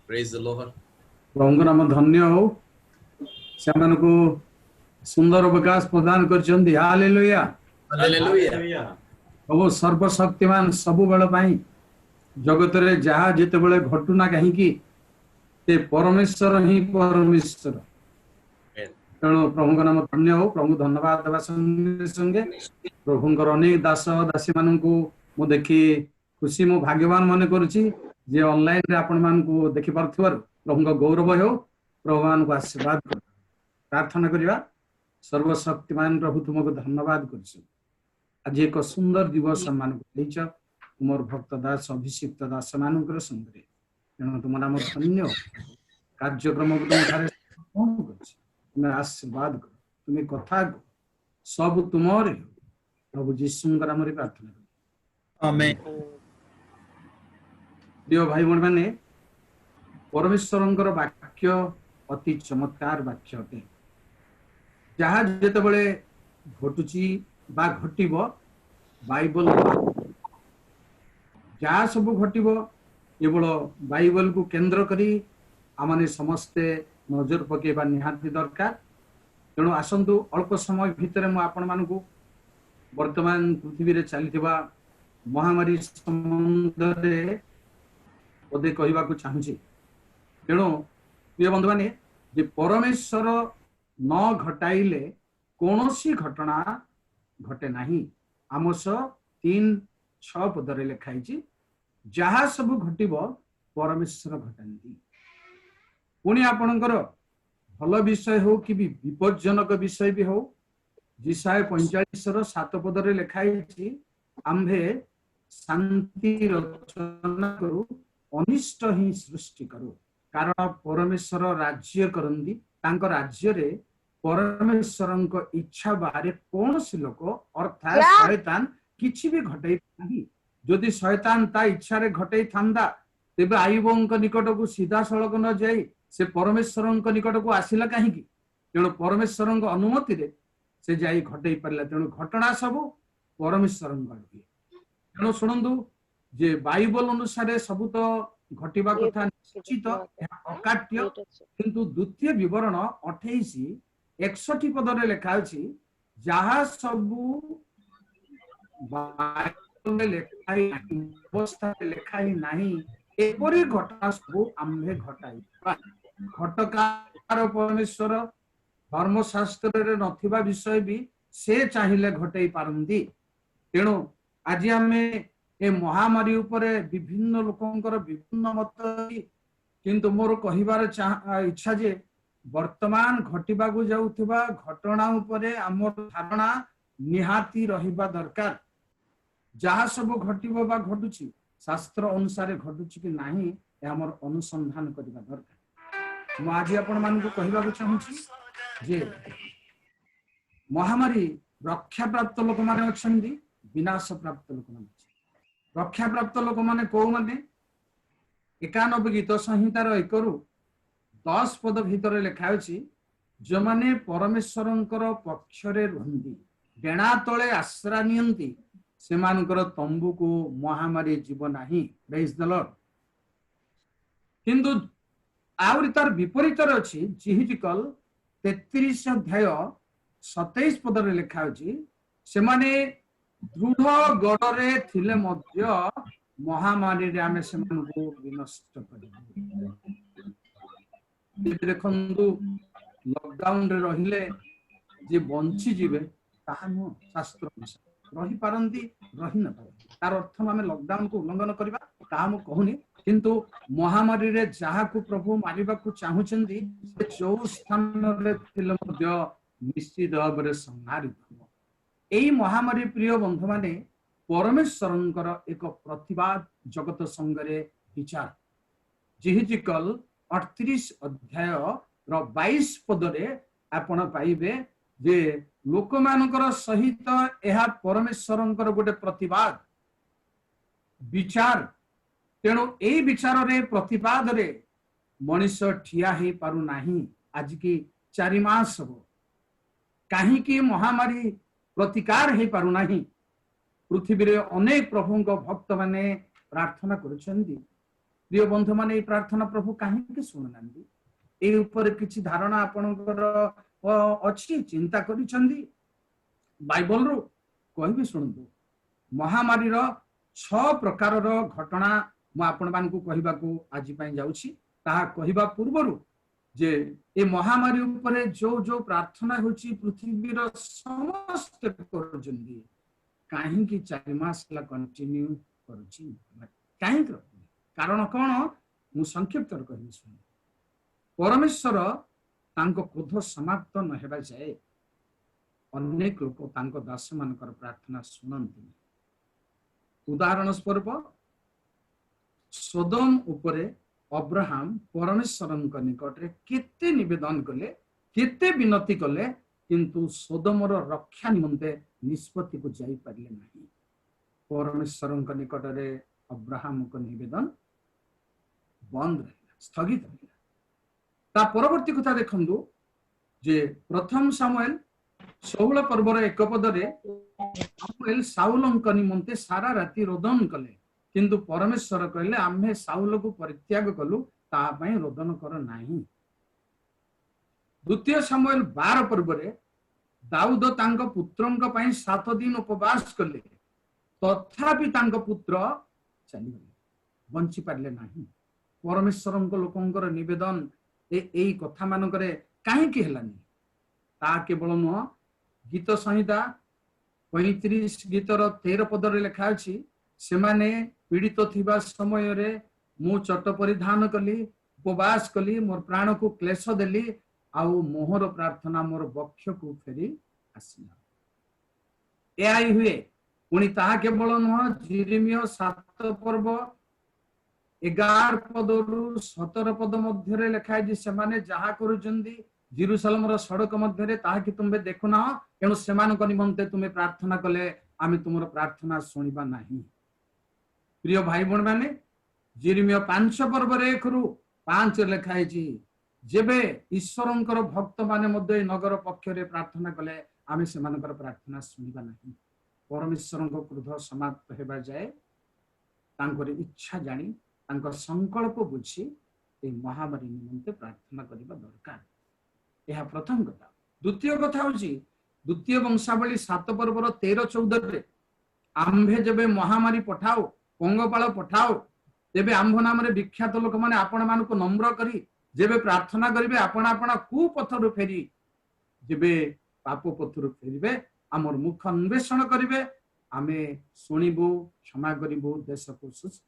Praise the Lord. प्रभु नाम धन्य हो से सुंदर विकास प्रदान कर हालेलुया। Hallelujah. प्रभु सर्वशक्तिमान सबु बेल पाई जगत रे जहा जिते बेले घटुना कहीं ते परमेश्वर ही परमेश्वर Amen. तेणु प्रभु नाम धन्य हो। प्रभु धन्यवाद देवा संगे संगे प्रभुंकर अनेक दास दासी मानू मु देखी खुशी मु भाग्यवान मन करुच्ची जे ऑनलाइन रे आपण मानू देखि पार्थुवार प्रभु गौरव हो। प्रभु मान को आशीर्वाद कर प्रार्थना करिवा। सर्वशक्तिमान प्रभु तुमको धन्यवाद कर आज एक सुंदर दिवस मान देच तुमर भक्त दास अभिषिक्त दास मानकर संगे तेणु तुम नाम धन्य हो। कार्यक्रम को तुम ठारे तुम्हें आशीर्वाद कर तुम्हें कथा सब तुमर प्रभु जीशु नाम प्रार्थना कर आमेन। प्रिय भाई बहन मैंने परमेश्वर वाक्य अति चमत्कार वाक्य अटे जहाँ जितेबले घटुची बा घटिब बाइबल जहाँ सब घटिब केवल बाइबल को केंद्र करी आमने समस्ते नजर पकेबा निहाती दरकार। तेणु आसतु अल्प समय भितर मु आपण मानकु वर्तमान पृथ्वी रे चलीथिबा महामारी संबंध पदे कहवाक चाहूँगी। तेणु प्रिय बंधु माने जे परमेश्वर न घटाइले कौनसी घटना घटे नहीं। आमोस 3:6 पदरे लिखाई जहाँ सब घटिब परमेश्वर घटाती। पुणी आपणकर भल विषय हो कि विपज्जनक विषय भी हो जिसाय 45:7 पदरे लिखाई आम्भे शांति रचना करू अनिष्ट ही सृष्टि करू कारण परमेश्वर राज्य करंदी तांको राज्य रे परमेश्वर इच्छा बाहर कौन सी लोक अर्थात शैतान किछि भी घटई नहीं। जदि शैतान ता इच्छा रे घटई थांदा तेबे आयुबों निकट को सीधा सड़क न जाई से परमेश्वर निकट को आसिला कहीं। तेणु परमेश्वर अनुमति रे से जाई घटई पारा। तेणु घटना सब परमेश्वर तेणु शुणु जे बाइबल अनुसार सब तो घटिबा कथा निश्चित अकाट्य किंतु द्वितीय विवरण 28:61 पदरे लिखा अछि जहाँ सबू बाइबल लेखाई अवस्था लेखाई नहीं एपरी घटना सबू आम्भे घटाई घटकार परमेश्वर धर्मशास्त्र रे नथिबा विषय भी से चाहिए घटई पारंदी। तेणु आज आमे ए महामारी उपरे विभिन्न लोकंकर विभिन्न मत किंतु मोर कहिबार इच्छा जे वर्तमान घटिबा को जाउथिबा घटना उपरे हमर धारणा निहाती रहिबा दरकार। जहाँ सब घटिबो बा घटुची शास्त्र अनुसार घटुची कि नाही ए हमर अनुसंधान करिबा दरकार। मु आज आपण मान को कहिबा को चाहूची जे महामारी रक्षा प्राप्त लोक माने अछंदी विनाश प्राप्त लोक माने। रक्षा प्राप्त लोक माने को माने 91 गीत संहितार 1-10 पद भितर लिखा अछि जो माने परमेश्वरंकर पक्षरे रहंदी डेणा तळे आश्रा नियंती से मानकर तंबू को महामारी जीव नाही। Praise the Lord. किंतु आउरी तार विपरीत अछि जिहिजिकल 33 अध्याय 27 पदरे लिखा अछि से माने दृढ़ गड़े थिले मध्य महामारी रे आमे सेमानकु विनष्ट करिबु। देखंतु लॉकडाउन रे रहिले जे बंची जीवे ताहा न शास्त्र रही पारंती रही न पारंती तार अर्थ आमे लॉकडाउन को उल्लंघन करबा ता हम कहूनी किंतु महामारी रे जहा को प्रभु मारिबा को चाहुचंदी से जो स्थान रे थिले मध्य निश्चित भाବରେ संहारित हो। एई महामारी प्रिय बंधु माने परमेश्वरंकर एक प्रतिवाद जगत संगरे विचार जिहिजिकल 38 अध्याय र 22 पदरे आपण पाइबे जे लोक मानकर सहित एहा परमेश्वरंकर गोटे प्रतिवाद विचार। तेणु एई विचार रे प्रतिवाद रे मनुष्य ठिया हे पारु नाही। आज की 4 मास हो कहीं की महामारी प्रतिकार हे पारु नाही। पृथ्वी रे अनेक प्रभु भक्त माने प्रार्थना करुछंदी प्रिय बंधु माने प्रार्थना प्रभु कहीं शुणुना ए ऊपर किसी धारणा आपणकर अच्छी चिंता करिसेंदी बाइबल रो कहबी शुणु महामारी रो 6 प्रकार रो घटना मु आपण मानकु कहबाकू आज पई जाउछि ताहा कहबा पूर्वरु जे ए महामारी ऊपर जो जो प्रार्थना होछि पृथ्वी रो समस्त करजंदी काहे कि 4 मास ला कंटिन्यू करूछि काहे कारण कोन मु संक्षिप्त कहबी सुन परमेश्वर तांको क्रोध समाप्त न हेबा जाए अनेक लोक तांको दास मानकर प्रार्थना सुनंती उदाहरण स्वरूप सोदोम उपरे अब्राहम परमेश्वर निकट रे केते निवेदन कले केते विनती कले किंतु सोदोमर रक्षा निमंते निष्पत्ति को जाई पारले नहीं परमेश्वर निकट रे अब्राहम को निवेदन बंद रहिला स्थगित रहिला ता परवर्ती कथा देखंदु जे प्रथम सामुएल 16 पर्वर 1 पदरे सामुएल साउलंक निमंते सारा राति रोदन कले किंतु परमेश्वर कहले आम्हे साउल को परित्याग कलु ता पई रोदन कर नाही द्वितीय सामुएल 12 पर्वरे दाऊद तांको पुत्रंक पई 7 दिन उपवास कले तथापि तांको पुत्र चली गले बंची पारले नाही परमेश्वर लोकंकर निवेदन ए कथा मानकरे काहे कि हेलानी ता केवल नुह गीत संहिता 35 गीतर 13 पदरे लिखा अछि से माने पीड़ित थिबा समय रे मु चट परिधान कली उपवास कली मोर प्राण को क्लेश देली आउ मोहर प्रार्थना मोर बक्ष को फेरी आसिला ए आई हुए पुनी ता केवल नुह जिरिमिया 7 पर्व 11 पदरु 17 पद मध्य लिखाई जे से माने जहा करूचंदी जेरूशलेम रो सड़क मध्य रे ताहा कि तुमे देखुना एणु सेमान को निमंते तुमे प्रार्थना कले आमे तुमरो प्रार्थना सुनिबा नाही प्रिय भाई बहन माने जेरेमिया 5 पर्व रे 1 रु 5 लिखाई छी जेबे ईश्वरंकर भक्त माने मध्य नगर पक्ष रे प्रार्थना कले आमे सेमानकर प्रार्थना सुनिबा नाही परमेश्वरंको क्रोध समाप्त हेबा जाए तांकर इच्छा जानी तांकर संकल्प बुझी ए महामारी निमंते प्रार्थना करबा दरकार यह प्रथम कथा द्वितीय कथा होची द्वितीय वंशावली 7 पर्वर 13-14 रे आम्भे जबे महामारी पठाओ पंगपाल पठाओ तेबे आम्भ नाम रे विख्यात लोक माने आपण मान को नम्र करी जेबे प्रार्थना करिवे आपण आपण कुपथरु फेरी जेबे पाप पथरु फेरिबे हमर मुख अन्वेषण करिवे आमे सुनिबो क्षमा करिबो देश को सुस्थ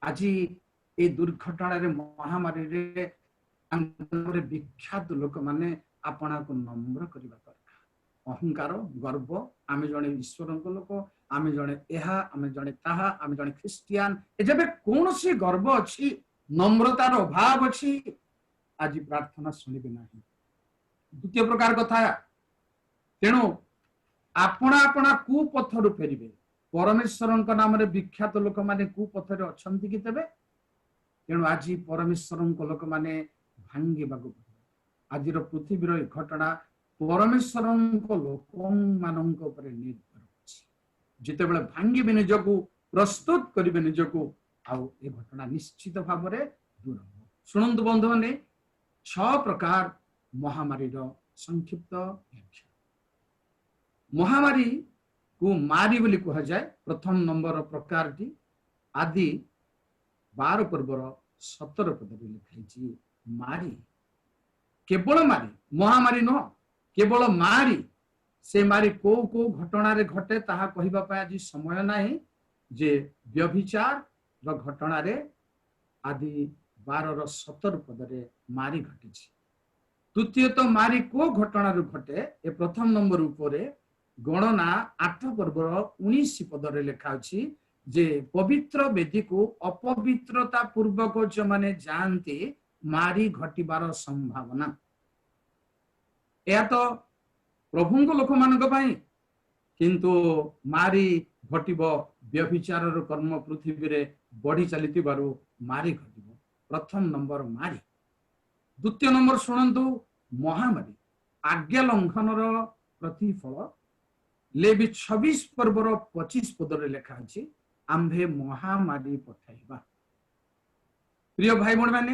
आज ए दुर्घटना रे महामारी रे विख्यात लोक माने आपना को नम्र करिबा दरकार अहंकार गर्व आमे जणे ईश्वर को लोक आमे जणे एहा आमे जणे ताहा आमे जणे ख्रिस्टियन ए जबे कोनोसी गर्व अछि नम्रतार अभाव अछि आज प्रार्थना सुनिबे नाही द्वितीय प्रकार कथा तेणु आपना आपना कुपथरु फेरिबे परमेश्वर नाम रे विख्यात लोक माने कुपथरे अछंती कि तेबे तेणु आज परमेश्वर लोक माने भांगी बागु आज पृथ्वीर घटना परमेश्वर लोक मानक ऊपर निर्भर अछि जिते बेले भांगी बे निजको प्रस्तुत करिवे निजको आउ ए घटना निश्चित भाव रे दूर हो सुनंतु बंधु माने 6 प्रकार महामारी रो संक्षिप्त व्याख्या महामारी को मारी बोली कहा जाए प्रथम नंबर प्रकार टी आदि 12 पर्वर 17 पद लिखाई मारी केवल मारी महामारी न केवल मारी से मारी को घटना रे घटे ताहा कहिबा पय आज समय नाही जे व्यभिचार रो घटना रे आदि 12 रो 17 पद रे मारी घटी छी द्वितीय तो मारी को घटना रे घटे ए प्रथम नंबर ऊपर गणना 8 पर्वर 19 पद रे लिखा अछि जे पवित्र वेदी को अपवित्रता पूर्वक जो माने जानते मारी घटिबार संभावना या तो प्रभु लोक मान किंतु मारी घटिब व्यभिचार कर्म पृथ्वी रे बढ़ी चली मारी घटिब प्रथम नंबर मारी द्वितीय नंबर शुणु महामारी आज्ञा लंघन प्रतिफल लेवी 26 पर्वर 25 पद रे लिखा अछि आम्भे महामारी पठाइबा प्रिय भाई भौणी मैंने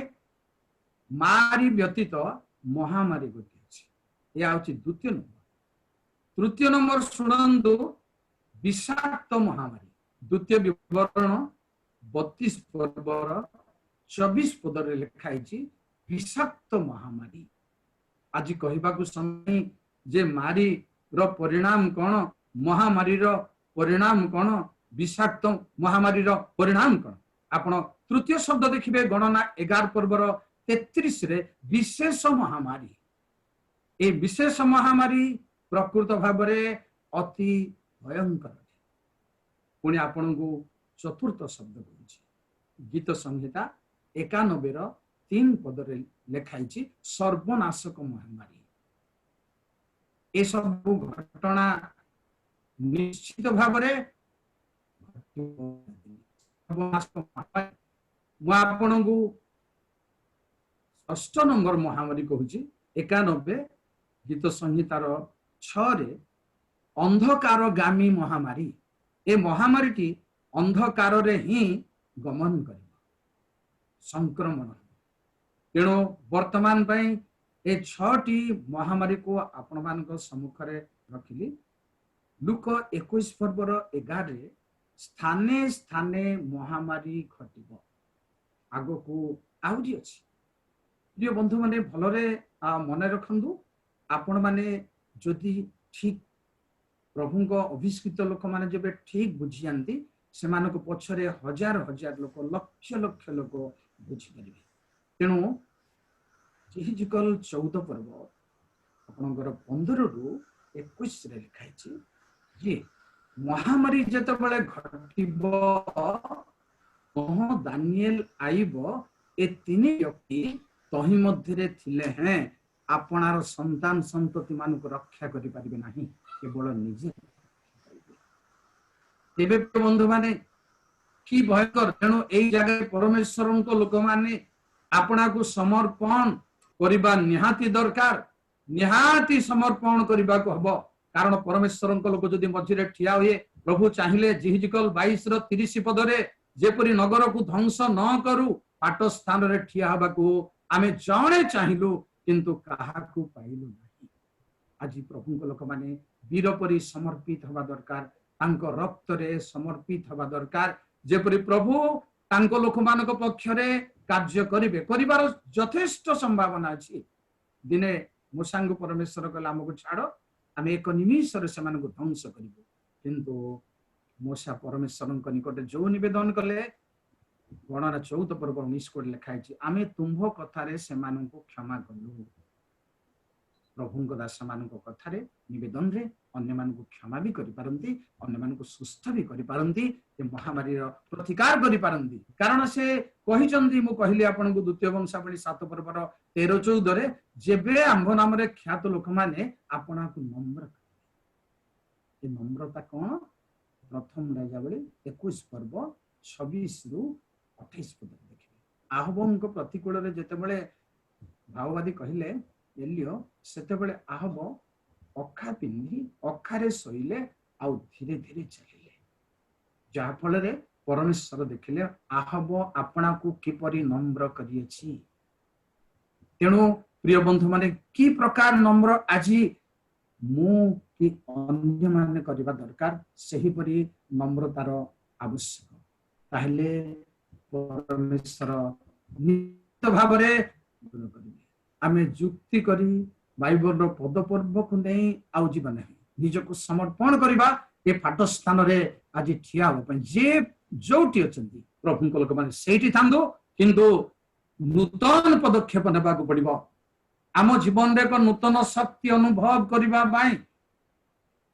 मारी व्यतीत महामारी गोटे अच्छी यह हूँ द्वितीय नंबर। तृतीय नंबर शुणु विषाक्त महामारी द्वितीय विवरण 32 पर्वर 24 पदर लिखाई विषाक्त महामारी। आज कहवाक समय जे मारी रो परिणाम कौन महामारी रो परिणाम कौन विषाक्त महामारी रो परिणाम कौन आपण तृतीय शब्द देखिए गणना 11 पर्वर 33 रे विशेष महामारी। ए विशेष महामारी प्रकृत भाव में अति भयंकर। पुणी आपण को चतुर्थ शब्द कहूँ गीत संहिता 91 3 पदरे लिखाई सर्वनाशक महामारी। ए सब घटना निश्चित भाव आपण को षष्ठ नंबर महामारी कहूँ 91 गीत संहितार 6 अंधकारगामी महामारी। ए महामारी टी अंधकार रे ही गमन कर संक्रमण। तेणु वर्तमान ए 6टी महामारी को आपण मान सम्मुख रखिली। लुक 21 पर्वर 11 स्थाने स्थाने महामारी घटिब आग को आहरी अच्छी। प्रिय बंधु माने भलरे मन रखु आपण माने जदि ठीक प्रभु को अभिष्कृत लोक माने जब ठीक बुझी जाती से पछरे हजार हजार लोक लक्ष लक्ष लोक बुझीपर। तेणु जिहिजिकल 14 पर्व आपणकर 15 रु 21 लिखाई ये महामारी जितेबाला घटब दानिएल आईब ए 3 व्यक्ति तही मध्य थिले हैं आपणार संतान संतति मान को रक्षा करि परिबे नाही केवल निजे। तेबे बंधु माने कि भयंकर। तेणु एई जगह परमेश्वर को लोक माने आपना को समर्पण करिबा निहाती दरकार। निहाती समर्पण करिबा को हबो कारण परमेश्वर को लोक जदि मझिरे ठिया हुए प्रभु चाहिए जिहिजिकल 22 रो 30 पदरे जेपरि नगर को ध्वंस न करू पाट स्थान रे ठिया हबा को आमे जणे चाहिलु किंतु काहाकू पाइलु नाही। आज प्रभु को लोक माने वीर परि समर्पित हवा दरकार तांको रक्त रे समर्पित हवा दरकार जेपरि प्रभु तांको लोक मानक पक्ष रे कार्य करिवे करिवार यथेष्ट संभावना अछि। दिने मूसा को परमेश्वर कहला हमको छाड़ आम एक निमिष से ध्वंस करूँ किंतु मूसा परमेश्वर निकट जो निवेदन कले गणना 14 पर्व 19 को लिखाई आमे तुम्भ कथारे सेमानन को क्षमा कलु। प्रभु दास मान कथारे निवेदन रे अन्य मान को क्षमा भी करि पारंती अन्य मान को सुस्थ भी करि पारंती महामारी प्रतिकार करि पारंती कारण से कहिचंदी मु कहली आपन को द्वितीय वंशावली 7 पर्वर 13-14 रे जेबे आंभ नाम रे ख्यात लोक माने आपना को नम्र ए नम्रता कोन प्रथम राजावली 21 पर्व 26 रु 28 पद देखिबे। आहबन को प्रतिकूल रे जते बेले भाववादी कहिले एलियो सेते बेले आहब अखा पिंधि अखारे सोइले आउ धीरे धीरे चलिले जहा फल रे परमेश्वर देखिले आहब आपना को किपरि नम्र करियछि। तेणु प्रिय बंधु माने की प्रकार नम्र आजी मु कि अन्य माने करबा दरकार सही परि नम्रतार आवश्यक ताहले परमेश्वर नित्य भाव रे आमे जुक्ति करी बाइबल रो पद पर्व को नहीं आउ जीवा नहीं निजको समर्पण करबा ए फाट स्थान रे आज ठिया हो पय जे जोटी अछंती प्रभु को लोक माने सेठी थांदो किंतु नूतन पदक्षेप नेबा को पड़िबो। आम जीवन रे को नूतन शक्ति अनुभव करबा पाई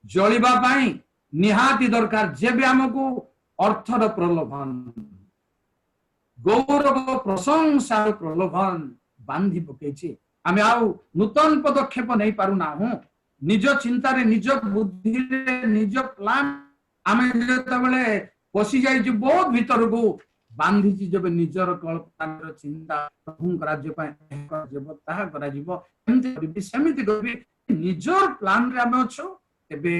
जळिबा पाई निहाती दरकार जेबे हमको अर्थर प्रलोभन गौरव प्रशंसा प्रलोभन बांधी पकेछि आमे आउ नूतन पदक्षेप नहीं पारु ना हूं निज चिंता रे निज बुद्धि रे निज प्लान आमे जेतेबेले पसी जाई जे बहुत भीतर को बांधी जब निजर कल्पना चिंता प्रभु राज्य ताहा करा जीवो एमती करबी सेमिति करबी निजर प्लान रे आमे अछो एबे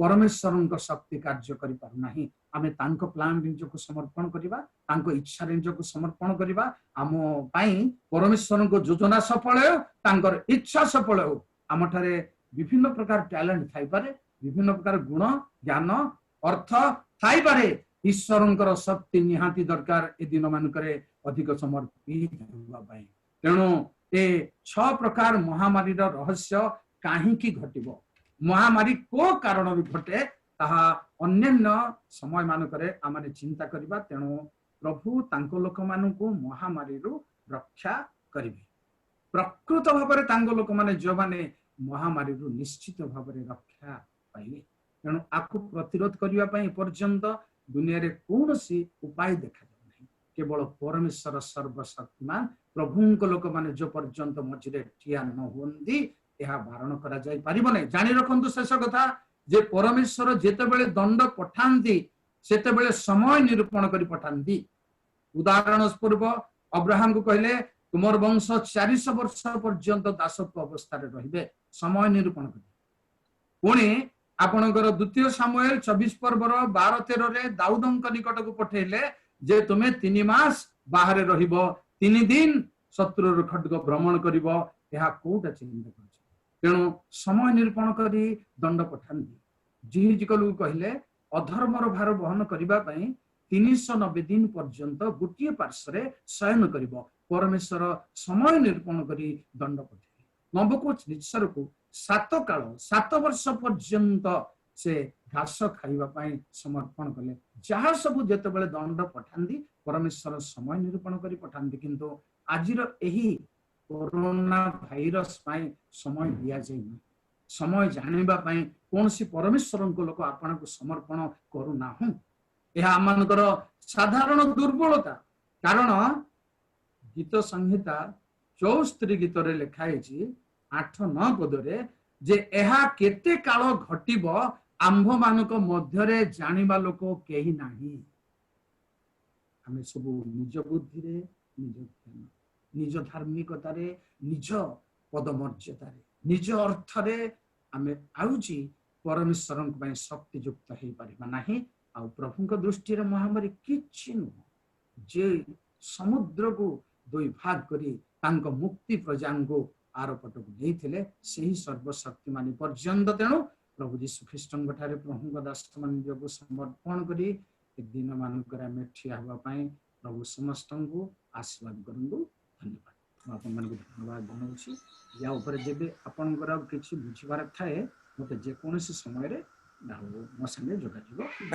परमेश्वर शक्ति कार्य करि पारु नाही आमे तांको प्लान निजको समर्पण करिबा तांको इच्छा निजको समर्पण करिबा आम पई परमेश्वर को योजना सफल हो तांकर इच्छा सफल हो आम ठारे विभिन्न प्रकार टैलेंट थाई पारे विभिन्न प्रकार गुण ज्ञान अर्थ थाई पारे ईश्वरंकर शक्ति निहाती दरकार ए दिन मानकरे अधिक समर्पित होबा पई तेणु ए 6 प्रकार महामारी रहस्य काहींकी घटिबो महामारी को कारण घटे ताहा अन्य समय मानकरे आमाने चिंता करिबा तेणु प्रभु तांको लोक मानकु महामारी रक्षा करिबे प्रकृत भाव तांको लोक माने जो माने महामारी निश्चित भाव रक्षा पाइबे तेणु आकु प्रतिरोध करिबा पई पर्यंत दुनिया रे कोनोसी उपाय देखा जाय नहीं केवल परमेश्वर सर्वशक्तिमान प्रभुंक लोक माने जो पर्यंत मझिरे ठिया न होंदी यह बारण करा जाय परिबो नै जानि रखंतु शेष कथा जे परमेश्वर जेते बेले दंड पठांती सेते बेले समय निरूपण करी पठांती उदाहरण स्वरूप अब्राहम को कहले तुमर वंश 400 वर्ष पर्यंत दासत्व अवस्था रे रहिबे समय निरूपण करी पुणी आपणकर द्वितीय सामुएल 24 पर्वर 12-13 रे दाऊदंक निकट को पठेले जे तुमे 3 मास बाहर रहिबो 3 दिन शत्रु खड्ग भ्रमण करिबो यह कोटा चिंता कर तेणु समय निरूपण करी दंड पठांती जिहिजिकलु कहले अधर्मर भार वहन करिबा पई 390 दिन पर्यंत गोटे पार्श्वरे शयन करिबो परमेश्वर समय निरूपण करी दंड पठाइले नबुकदनेस्सर को 7 काल 7 वर्ष पर्यंत से घास खाइबा पई समर्पण कले जहा सब जेते बेले दंड पठांती परमेश्वर समय निरूपण करी पठांती किंतु आजिर एही कोरोना भाइरस पाई समय दिया जाय समय जानिबा पाई कोनसी परमेश्वर को लोक आपण को समर्पण करू नाहु यह आमनकर साधारण दुर्बलता कारण गीत संहिता 74 गीत रे लिखाई छी 8-9 पद रे जे एहा केते काल घटिबो आंभ मानक मध्य रे जानिबा लोक केही नाही हमें सब निज बुद्धि रे निज ज्ञान निज धार्मिकता रे निज पदमर्यादा रे निज अर्थ रे आमे आउची परमेश्वर को शक्ति युक्त हो पारिबा नाही आ प्रभु दृष्टि रे महामारी किछि न जे समुद्र को दुई भाग करी तांको मुक्ति प्रजान को आरपट को देथिले सेही सर्वशक्तिमान पर्यंत तेणु प्रभु यीशु ख्रीष्टन ठारे प्रभु दास मान को समर्पण करी ए दिन मानकर आमे ठिया हवा पई प्रभु समस्त को आशीर्वाद करंदु धन्यवाद आपण मन को धन्यवाद जनाउछि या ऊपर जेबे आपनकर किछि बुझिबार थाए मते जे कोनोसी समय रे मो संगे जोगाजोग